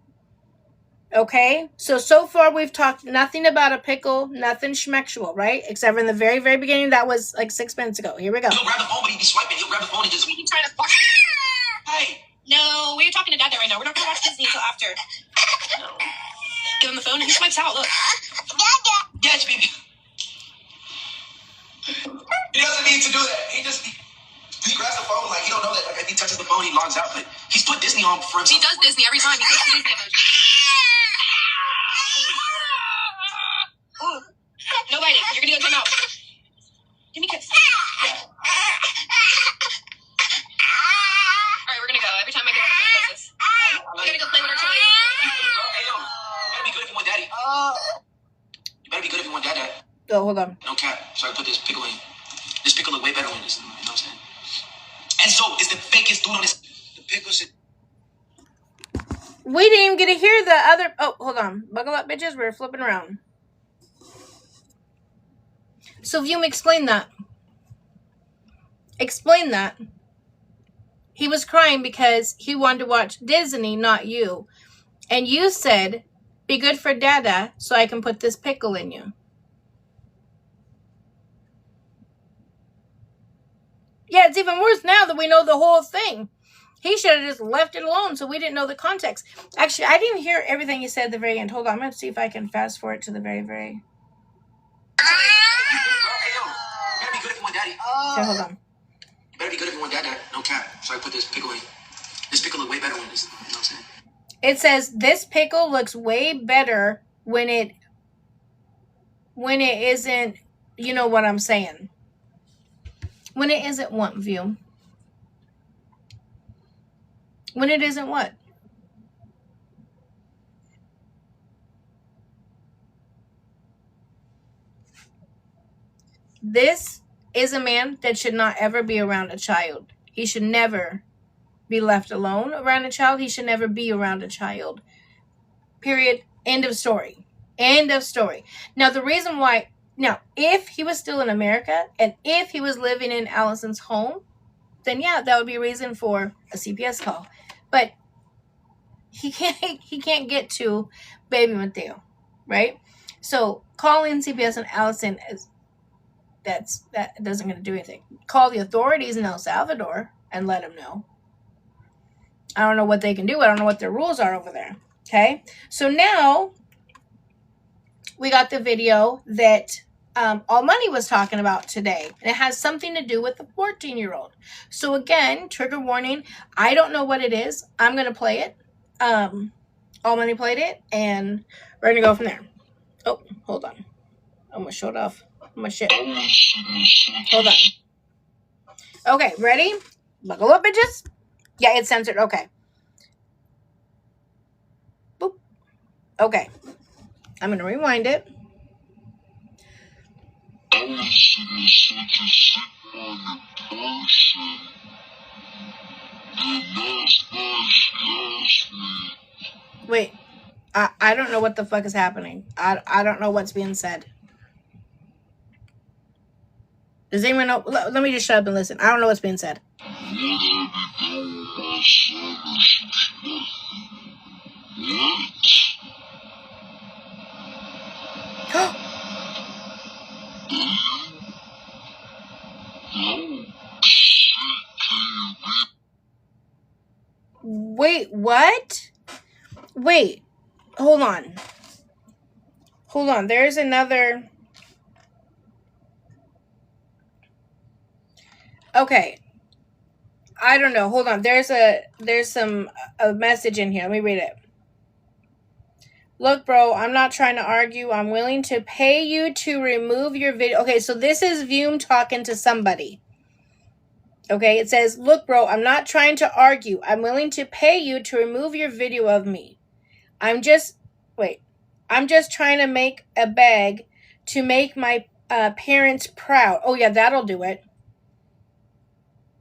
Okay, so far we've talked nothing about a pickle, nothing schmexual, right? Except for in the very, very beginning, that was like 6 minutes ago. Here we go. He'll grab the phone, but he'd be swiping. He'll grab the phone and just. We can try to fuck. Hey. No, we're talking to Dad right now. We're not gonna watch Disney until after. No. Give him the phone and he swipes out. Look. Yes, baby. He doesn't need to do that. He grabs the phone like he don't know that. Like if he touches the phone, he logs out. But he's put Disney on for himself. He does Disney every time. He puts the Disney emoji. No biting. You're gonna go time out. Give me a kiss. Alright, we're gonna go. Every time I get on the phone, does this. We're gonna go play with our toys. Hey, yo. You better be good if you want daddy. You better be good if you want dad. Oh, hold on. No cap. So I put this pickle in. This pickle look way better than this. You know what I'm saying? And so it's the fakest dude on this. The pickle shit. We didn't even get to hear the other. Oh, hold on. Buckle up, bitches. We're flipping around. So, Vium, explain that. Explain that. He was crying because he wanted to watch Disney, not you. And you said, be good for Dada so I can put this pickle in you. Yeah, it's even worse now that we know the whole thing. He should have just left it alone so we didn't know the context. Actually, I didn't hear everything he said at the very end. Hold on, I'm going to see if I can fast forward to the very, very... Okay, hold on. You better be good if you want dad. No cap. So I put this pickle in. This pickle look way better than this. You know what I'm saying? It says this pickle looks way better when it isn't, you know what I'm saying. When it isn't what, View? When it isn't what? This is a man that should not ever be around a child. He should never be left alone around a child. He should never be around a child. Period. End of story. End of story. Now, the reason why... Now, if he was still in America and if he was living in Allison's home, then yeah, that would be a reason for a CPS call. But he can't get to baby Mateo, right? So calling CPS on Allison that doesn't going to do anything. Call the authorities in El Salvador and let them know. I don't know what they can do. I don't know what their rules are over there. Okay, so now we got the video that All Money was talking about today. And it has something to do with the 14-year-old. So again, trigger warning. I don't know what it is. I'm going to play it. All Money played it. And we're going to go from there. Oh, hold on. I'm going to show it off. My shit. Hold on. Okay, ready? Buckle up, bitches. Yeah, it's censored. Okay. Boop. Okay. I'm going to rewind it. Allison is such a sick-minded person. And last night she asked me. Wait. I don't know what the fuck is happening. I don't know what's being said. Does anyone know? Let me just shut up and listen. I don't know what's being said. What I be doing with my son is Wait, What? Wait. Hold on. There's another. Okay. I don't know. Hold on. There's a message in here. Let me read it. Look, bro, I'm not trying to argue. I'm willing to pay you to remove your video. Okay, so this is Vium talking to somebody. Okay, it says, look, bro, I'm not trying to argue. I'm willing to pay you to remove your video of me. I'm just trying to make a bag to make my parents proud. Oh, yeah, that'll do it.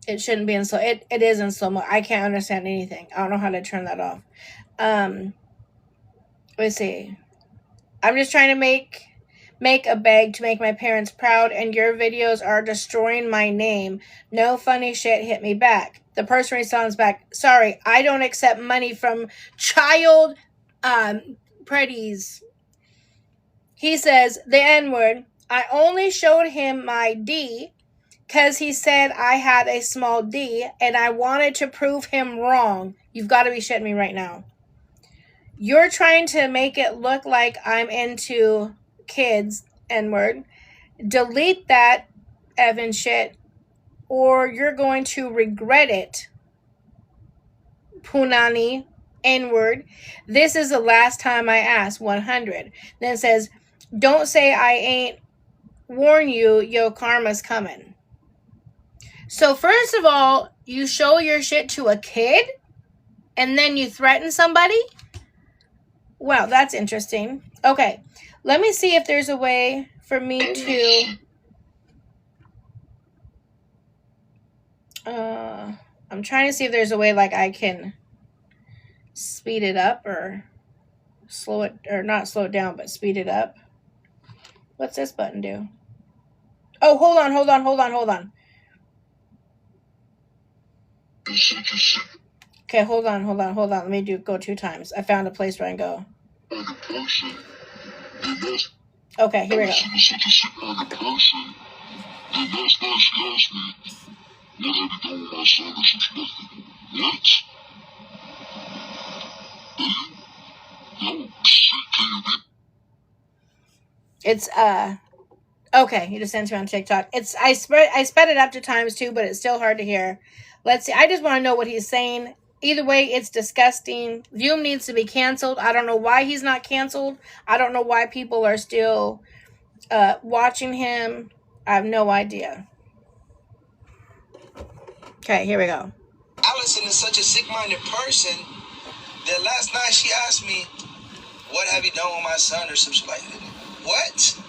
It shouldn't be in slow. It is in slow mo. I can't understand anything. I don't know how to turn that off. Let's see. I'm just trying to make a bag to make my parents proud, and your videos are destroying my name. No funny shit, hit me back. The person responds back, sorry, I don't accept money from child pretties. He says, the N-word. I only showed him my D because he said I had a small D, and I wanted to prove him wrong. You've got to be shitting me right now. You're trying to make it look like I'm into kids, N-word. Delete that Evan shit, or you're going to regret it. Punani, N-word. This is the last time I asked, 100. Then it says, don't say I ain't warn you, yo karma's coming. So first of all, you show your shit to a kid, and then you threaten somebody? Wow, that's interesting. Okay, let me see if there's a way for me to... I'm trying to see if there's a way like I can speed it up or slow it, or not slow it down, but speed it up. What's this button do? Oh, hold on. Okay, hold on. Let me go 2 times. I found a place where I can go. Okay, here we go. It's okay, you just sent it on TikTok. It's I sped it up to times 2, but it's still hard to hear. Let's see. I just want to know what he's saying. Either way, it's disgusting. Vium needs to be canceled. I don't know why he's not canceled. I don't know why people are still watching him. I have no idea. Okay, here we go. Allison is such a sick-minded person that last night she asked me, what have you done with my son or some shit like that. What?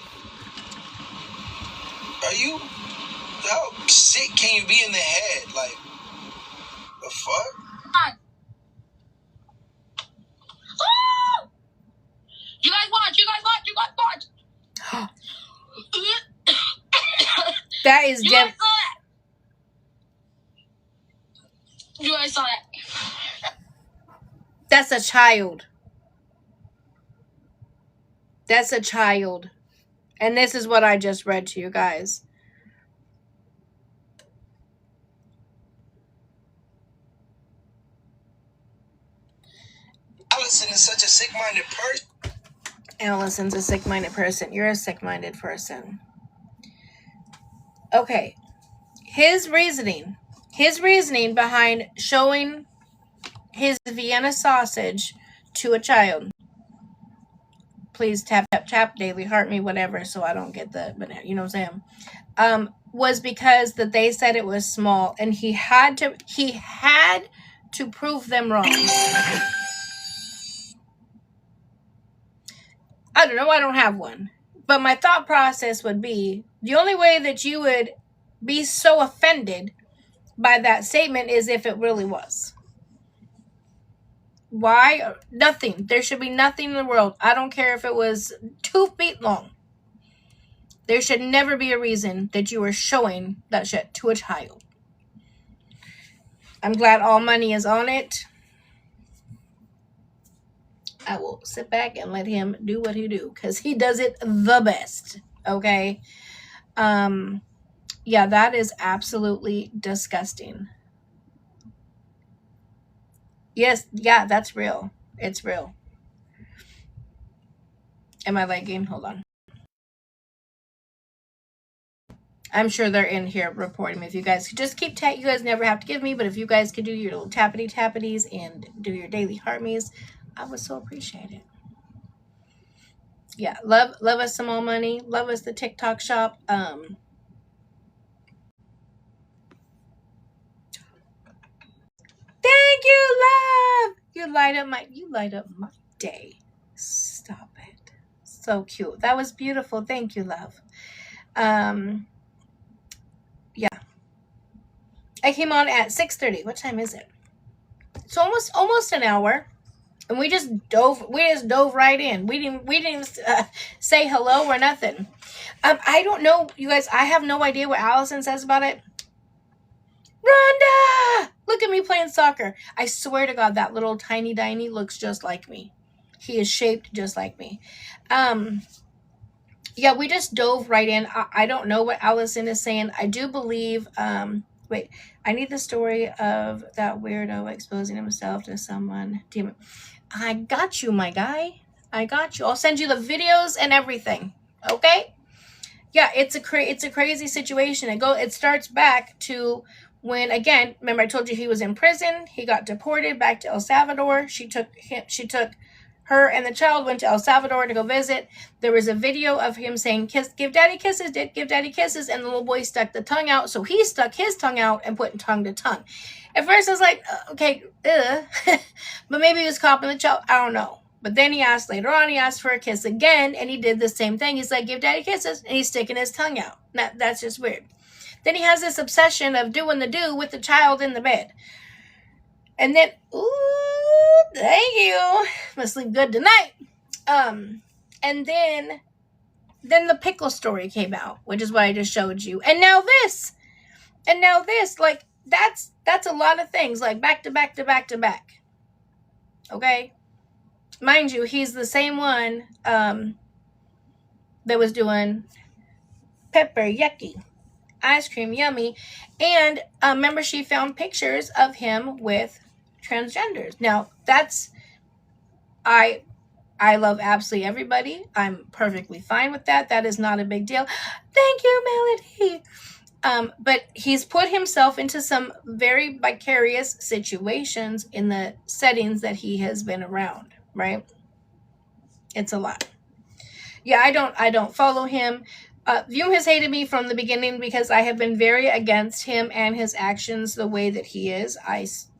How sick can you be in the head? Like, the fuck? You guys watch. That is You guys saw that. That's a child. And this is what I just read to you guys. Allison is such a sick-minded person. Allison's a sick-minded person. You're a sick-minded person. Okay. His reasoning behind showing his Vienna sausage to a child. Please tap, daily, heart me, whatever, so I don't get the, you know what I'm saying? Was because that they said it was small, and he had to prove them wrong. I don't know, I don't have one. But my thought process would be, the only way that you would be so offended by that statement is if it really was. Why? Nothing. There should be nothing in the world. I don't care if it was 2 feet long. There should never be a reason that you were showing that shit to a child. I'm glad All Money is on it. I will sit back and let him do what he do, because he does it the best. Okay? Yeah, that is absolutely disgusting. Yes, yeah, that's real. It's real. Am I lagging? Hold on. I'm sure they're in here reporting me. If you guys could just keep you guys never have to give me, but if you guys could do your little tappities and do your daily heart me's, I would so appreciate it. Yeah, love us some more money. Love us the TikTok shop. Thank you, love. You light up my day. Stop it. So cute. That was beautiful. Thank you, love. Yeah. I came on at 6:30. What time is it? It's almost an hour. And we just dove right in. We didn't say hello or nothing. I don't know, you guys. I have no idea what Allison says about it. Rhonda, look at me playing soccer. I swear to God, that little tiny Diney looks just like me. He is shaped just like me. Yeah, we just dove right in. I don't know what Allison is saying. I do believe. Wait, I need the story of that weirdo exposing himself to someone. Demon. I got you, my guy. I got you. I'll send you the videos and everything. Okay? Yeah, it's a crazy situation. It starts back to when, again, remember I told you he was in prison. He got deported back to El Salvador. She took her and the child went to El Salvador to go visit. There was a video of him saying, give daddy kisses, give daddy kisses, and the little boy stuck the tongue out. So he stuck his tongue out and put tongue to tongue. At first I was like, okay, but maybe he was copying the child. I don't know. But then later on, he asked for a kiss again, and he did the same thing. He's like, give daddy kisses, and he's sticking his tongue out. That's just weird. Then he has this obsession of doing the do with the child in the bed. And then, ooh, thank you. I'm gonna sleep good tonight. And then the pickle story came out, which is what I just showed you. And now this. Like, that's a lot of things, like back to back to back to back. Okay? Mind you, he's the same one that was doing pepper yucky, ice cream yummy, and remember she found pictures of him with transgenders. Now I love absolutely everybody. I'm perfectly fine with that. That is not a big deal. Thank you, Melody. But he's put himself into some very vicarious situations in the settings that he has been around, right? It's a lot. Yeah, I don't follow him. Vium has hated me from the beginning because I have been very against him and his actions the way that he is.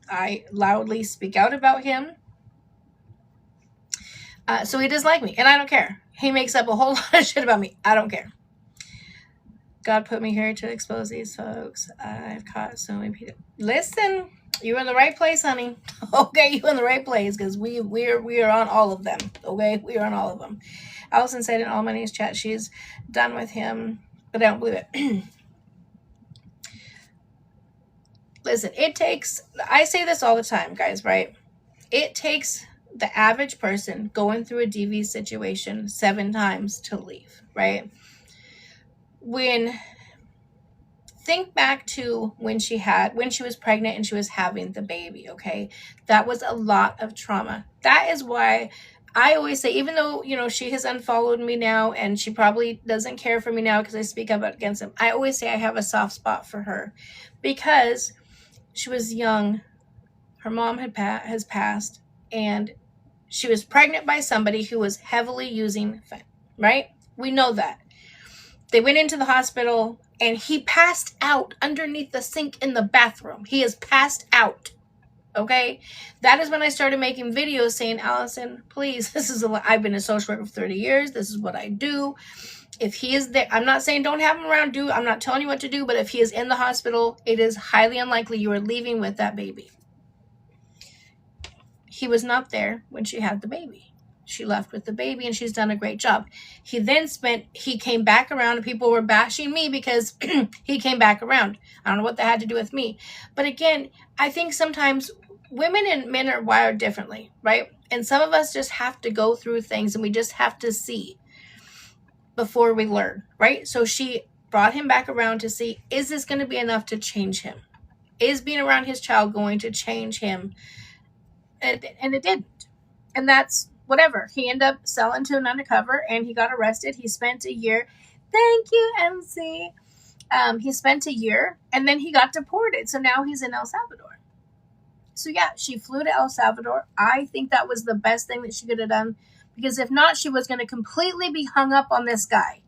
I loudly speak out about him. So he doesn't like me, and I don't care. He makes up a whole lot of shit about me. I don't care. God put me here to expose these folks. I've caught so many people. Listen, you're in the right place, honey. Okay, you're in the right place because we are on all of them. Okay, we are on all of them. Allison said in All My News chat she's done with him, but I don't believe it. Listen, I say this all the time, guys, right? It takes the average person going through a DV situation 7 times to leave, right? Think back to when she was pregnant and she was having the baby, okay? That was a lot of trauma. That is why I always say, even though, she has unfollowed me now and she probably doesn't care for me now because I speak up against him, I always say I have a soft spot for her because she was young. Her mom has passed, and she was pregnant by somebody who was heavily using fentanyl, right? We know that. They went into the hospital, and he passed out underneath the sink in the bathroom. He is passed out. Okay? That is when I started making videos saying, Allison, please, I've been a social worker for 30 years. This is what I do. If he is there, I'm not saying don't have him around. I'm not telling you what to do, but if he is in the hospital, it is highly unlikely you are leaving with that baby. He was not there when she had the baby. She left with the baby, and she's done a great job. He came back around, and people were bashing me because he came back around. I don't know what that had to do with me. But again, I think sometimes women and men are wired differently, right? And some of us just have to go through things, and we just have to see before we learn, right? So she brought him back around to see, is this going to be enough to change him? Is being around his child going to change him and it didn't. And that's whatever. He ended up selling to an undercover, and he got arrested. He spent a year. Thank you, MC. He spent a year, and then he got deported. So now he's in El Salvador. So yeah, she flew to El Salvador. I think that was the best thing that she could have done, because if not, she was going to completely be hung up on this guy.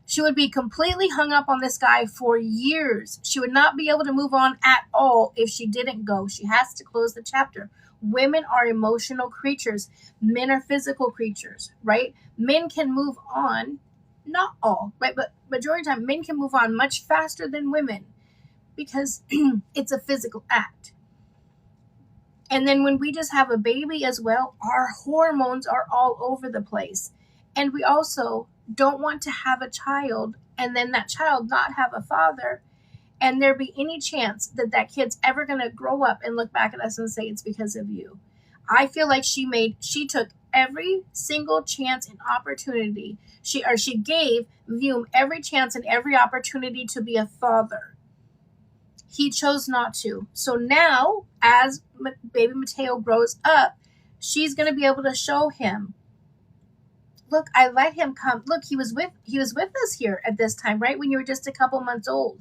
She would be completely hung up on this guy for years. She would not be able to move on at all if she didn't go. She has to close the chapter. Women are emotional creatures. Men are physical creatures, right? Men can move on, not all, right? But majority of the time, men can move on much faster than women because it's a physical act. And then when we just have a baby as well, our hormones are all over the place. And we also don't want to have a child and then that child not have a father, and there be any chance that that kid's ever going to grow up and look back at us and say it's because of you. I feel like she took every single chance and opportunity. She gave Vium every chance and every opportunity to be a father. He chose not to. So now, as baby Mateo grows up, she's going to be able to show him, look, I let him come. Look, he was with us here at this time, right? When you were just a couple months old.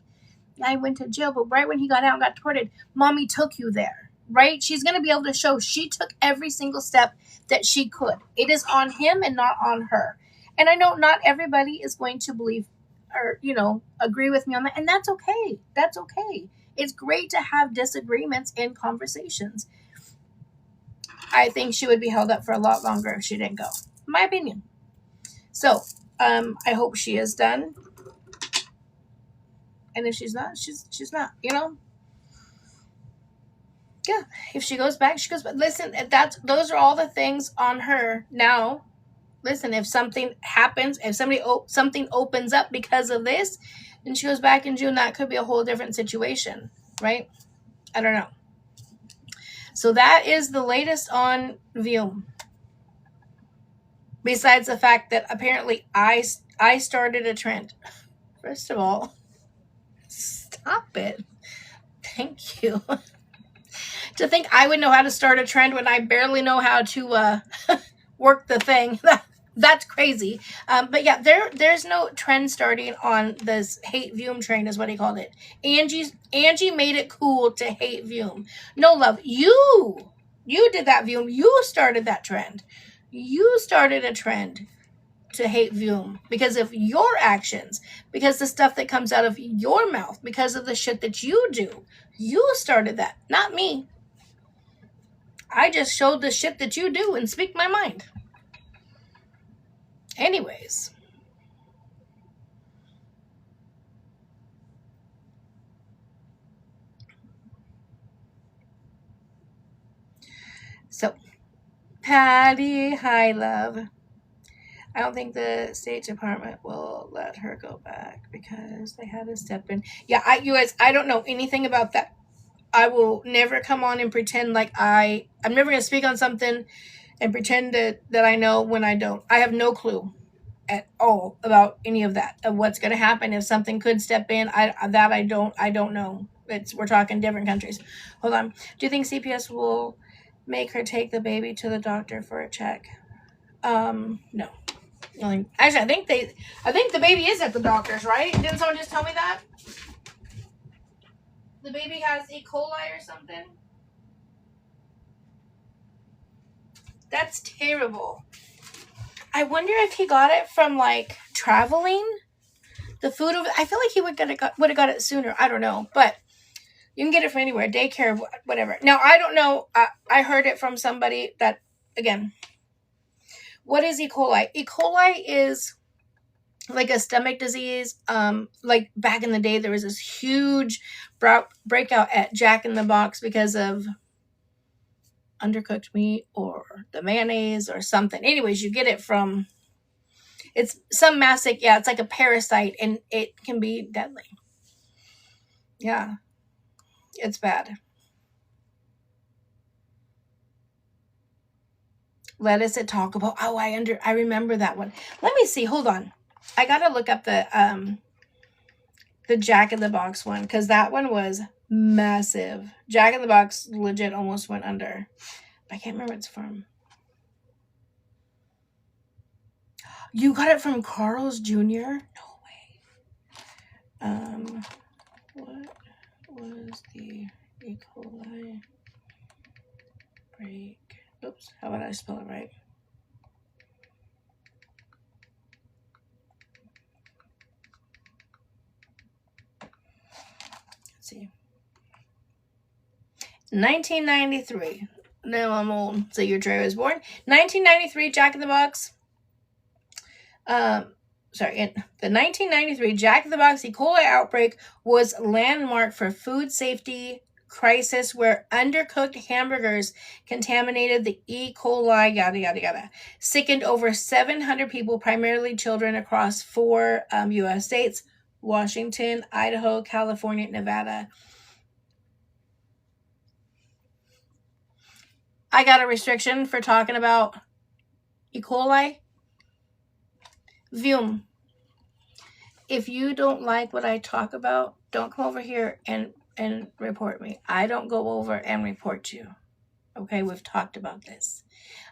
I went to jail, but right when he got out and got deported, mommy took you there, right? She's going to be able to show she took every single step that she could. It is on him and not on her. And I know not everybody is going to believe or, agree with me on that. And that's okay. That's okay. It's great to have disagreements in conversations. I think she would be held up for a lot longer if she didn't go. My opinion. So, I hope she is done. And if she's not, she's not, Yeah, if she goes back, she goes back. Listen, those are all the things on her. Now, listen, if something happens, if something opens up because of this, and she goes back in June, that could be a whole different situation, right? I don't know. So that is the latest on Vium. Besides the fact that apparently I started a trend. First of all, stop it. Thank you. To think I would know how to start a trend when I barely know how to work the thing. That's crazy. But yeah, there's no trend starting on this hate Vium train is what he called it. Angie made it cool to hate Vium. No, love, you did that, Vium. You started that trend. You started a trend to hate Vium because of your actions, because the stuff that comes out of your mouth, because of the shit that you do. You started that, not me. I just showed the shit that you do and speak my mind. Anyways. So, Patty, hi, love. I don't think the State Department will let her go back because they had to step in. Yeah, you guys, I don't know anything about that. I will never come on and pretend like I'm never going to speak on something and pretend that I know when I don't. I have no clue at all about any of that, of what's going to happen if something could step in. I don't know. We're talking different countries. Hold on. Do you think CPS will make her take the baby to the doctor for a check? No. Actually, I think the baby is at the doctor's, right? Didn't someone just tell me that? The baby has E. coli or something? That's terrible. I wonder if he got it from, traveling. The food over... I feel like he would have got it sooner. I don't know. But you can get it from anywhere. Daycare, whatever. Now, I don't know. I heard it from somebody that, again... What is E. coli? E. coli is like a stomach disease. Like back in the day, there was this huge breakout at Jack in the Box because of undercooked meat or the mayonnaise or something. Anyways, you get it from, it's some massive, it's like a parasite and it can be deadly. Yeah, it's bad. Lettuce at Taco Bell. Oh, I remember that one. Let me see. Hold on. I gotta look up the Jack in the Box one because that one was massive. Jack in the Box legit almost went under. I can't remember what it's from. You got it from Carl's Jr.? No way. What was the E. coli break? Oops, how about I spell it right? Let's see. 1993. No, I'm old. So your Dre was born. 1993, Jack in the Box. In the 1993 Jack in the Box E. coli outbreak was landmark for food safety crisis, where undercooked hamburgers contaminated the E. coli, yada, yada, yada. Sickened over 700 people, primarily children, across 4 U.S. states: Washington, Idaho, California, Nevada. I got a restriction for talking about E. coli. Vium. If you don't like what I talk about, don't come over here and report me. I don't go over and report you. Okay, we've talked about this.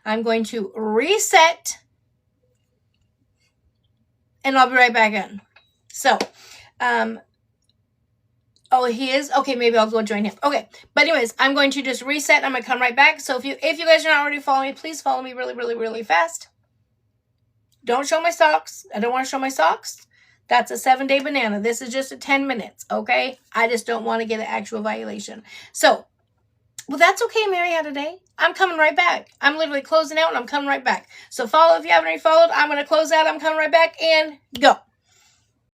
I'm going to reset, and I'll be right back in. So, oh, he is? Okay, maybe I'll go join him. Okay, but anyways, I'm going to just reset. I'm going to come right back. So if you guys are not already following me, please follow me really, really, really fast. Don't show my socks. I don't want to show my socks. That's a 7-day banana. This is just a 10 minutes, okay? I just don't want to get an actual violation. So, well, that's okay, Mary had a day. I'm coming right back. I'm literally closing out, and I'm coming right back. So follow if you haven't already followed. I'm going to close out. I'm coming right back, and go.